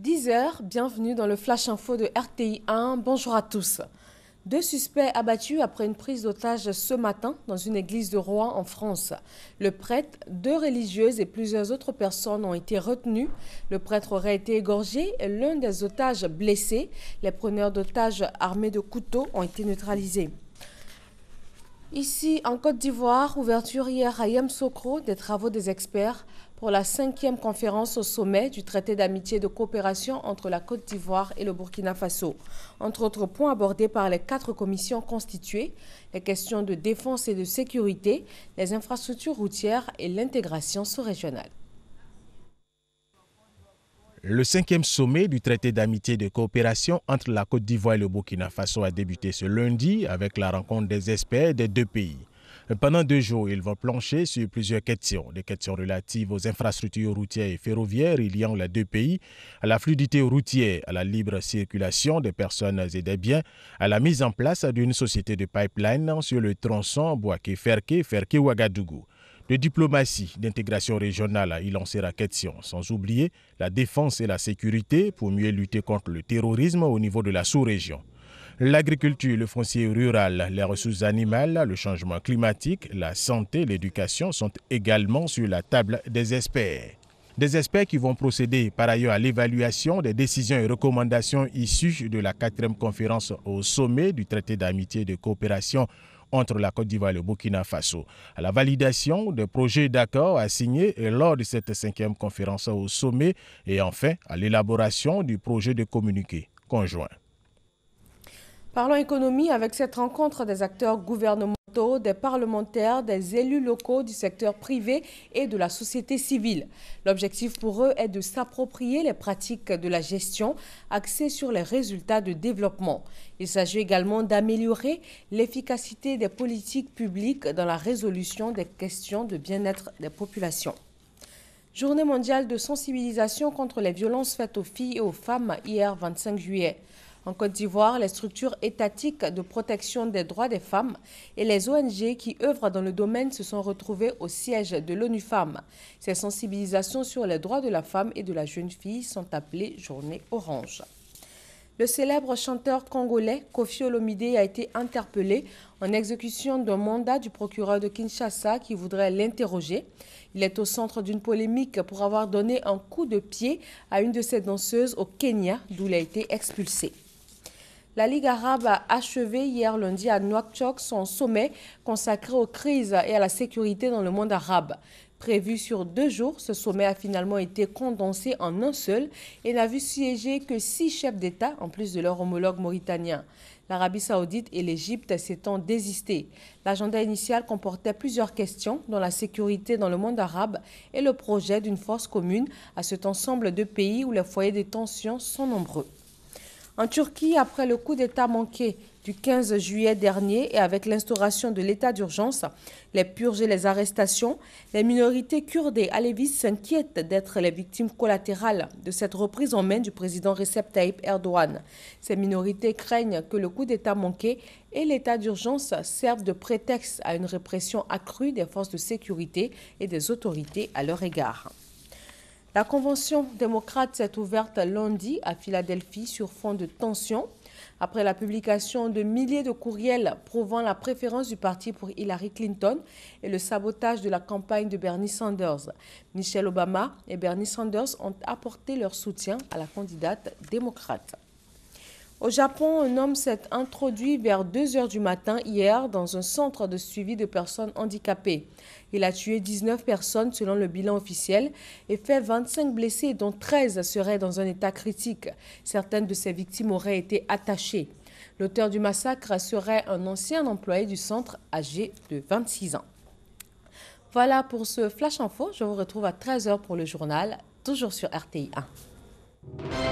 10h, bienvenue dans le Flash Info de RTI 1. Bonjour à tous. 2 suspects abattus après une prise d'otage ce matin dans une église de Rouen en France. Le prêtre, 2 religieuses et plusieurs autres personnes ont été retenues. Le prêtre aurait été égorgé et l'un des otages blessé. Les preneurs d'otages armés de couteaux ont été neutralisés. Ici, en Côte d'Ivoire, ouverture hier à Yamoussoukro des travaux des experts pour la 5e conférence au sommet du traité d'amitié et de coopération entre la Côte d'Ivoire et le Burkina Faso. Entre autres points abordés par les 4 commissions constituées, les questions de défense et de sécurité, les infrastructures routières et l'intégration sous-régionale. Le 5e sommet du traité d'amitié et de coopération entre la Côte d'Ivoire et le Burkina Faso a débuté ce lundi avec la rencontre des experts des 2 pays. Pendant 2 jours, ils vont plancher sur plusieurs questions. Des questions relatives aux infrastructures routières et ferroviaires liant les 2 pays, à la fluidité routière, à la libre circulation des personnes et des biens, à la mise en place d'une société de pipeline sur le tronçon Bouaké-Ferké, Ferké-Ouagadougou. De diplomatie, d'intégration régionale, il en sera question, sans oublier la défense et la sécurité pour mieux lutter contre le terrorisme au niveau de la sous-région. L'agriculture, le foncier rural, les ressources animales, le changement climatique, la santé, l'éducation sont également sur la table des experts. Des experts qui vont procéder par ailleurs à l'évaluation des décisions et recommandations issues de la 4e conférence au sommet du traité d'amitié et de coopération entre la Côte d'Ivoire et le Burkina Faso, à la validation des projets d'accord à signer lors de cette 5e conférence au sommet et enfin à l'élaboration du projet de communiqué conjoint. Parlons économie avec cette rencontre des acteurs gouvernementaux, des parlementaires, des élus locaux du secteur privé et de la société civile. L'objectif pour eux est de s'approprier les pratiques de la gestion axées sur les résultats de développement. Il s'agit également d'améliorer l'efficacité des politiques publiques dans la résolution des questions de bien-être des populations. Journée mondiale de sensibilisation contre les violences faites aux filles et aux femmes hier 25 juillet. En Côte d'Ivoire, les structures étatiques de protection des droits des femmes et les ONG qui œuvrent dans le domaine se sont retrouvées au siège de l'ONU Femmes. Ces sensibilisations sur les droits de la femme et de la jeune fille sont appelées Journée Orange. Le célèbre chanteur congolais Koffi Olomidé a été interpellé en exécution d'un mandat du procureur de Kinshasa qui voudrait l'interroger. Il est au centre d'une polémique pour avoir donné un coup de pied à une de ses danseuses au Kenya, d'où il a été expulsé. La Ligue arabe a achevé hier lundi à Nouakchott son sommet consacré aux crises et à la sécurité dans le monde arabe. Prévu sur 2 jours, ce sommet a finalement été condensé en un seul et n'a vu siéger que 6 chefs d'État, en plus de leur homologue mauritanien. L'Arabie saoudite et l'Égypte s'étant désistés. L'agenda initial comportait plusieurs questions, dont la sécurité dans le monde arabe et le projet d'une force commune à cet ensemble de pays où les foyers de tension sont nombreux. En Turquie, après le coup d'État manqué du 15 juillet dernier et avec l'instauration de l'état d'urgence, les purges et les arrestations, les minorités kurdes et alévites s'inquiètent d'être les victimes collatérales de cette reprise en main du président Recep Tayyip Erdogan. Ces minorités craignent que le coup d'État manqué et l'état d'urgence servent de prétexte à une répression accrue des forces de sécurité et des autorités à leur égard. La convention démocrate s'est ouverte lundi à Philadelphie sur fond de tension après la publication de milliers de courriels prouvant la préférence du parti pour Hillary Clinton et le sabotage de la campagne de Bernie Sanders. Michelle Obama et Bernie Sanders ont apporté leur soutien à la candidate démocrate. Au Japon, un homme s'est introduit vers 2 heures du matin hier dans un centre de suivi de personnes handicapées. Il a tué 19 personnes selon le bilan officiel et fait 25 blessés dont 13 seraient dans un état critique. Certaines de ces victimes auraient été attachées. L'auteur du massacre serait un ancien employé du centre âgé de 26 ans. Voilà pour ce Flash Info. Je vous retrouve à 13 h pour le journal, toujours sur RTI 1.